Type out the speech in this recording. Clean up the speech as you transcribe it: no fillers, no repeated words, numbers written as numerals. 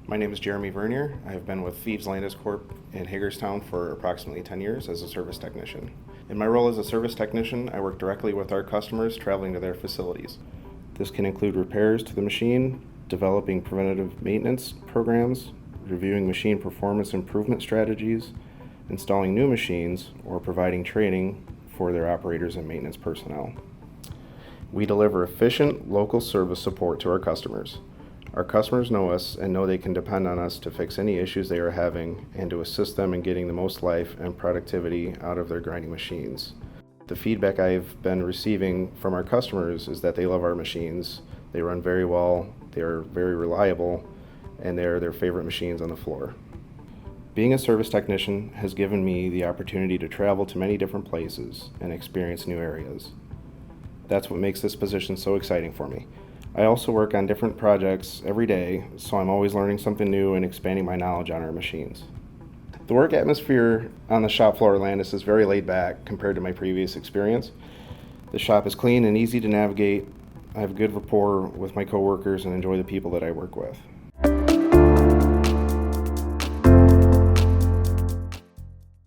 My name is Jeremy Vernier. I have been with Fives Landis Corp in Hagerstown for approximately 10 years as a service technician. In my role as a service technician, I work directly with our customers traveling to their facilities. This can include repairs to the machine, developing preventative maintenance programs, reviewing machine performance improvement strategies, installing new machines, or providing training for their operators and maintenance personnel. We deliver efficient local service support to our customers. Our customers know us and know they can depend on us to fix any issues they are having and to assist them in getting the most life and productivity out of their grinding machines. The feedback I've been receiving from our customers is that they love our machines. They run very well, they are very reliable, and they're their favorite machines on the floor. Being a service technician has given me the opportunity to travel to many different places and experience new areas. That's what makes this position so exciting for me. I also work on different projects every day, so I'm always learning something new and expanding my knowledge on our machines. The work atmosphere on the shop floor at Landis is very laid back compared to my previous experience. The shop is clean and easy to navigate. I have good rapport with my coworkers and enjoy the people that I work with.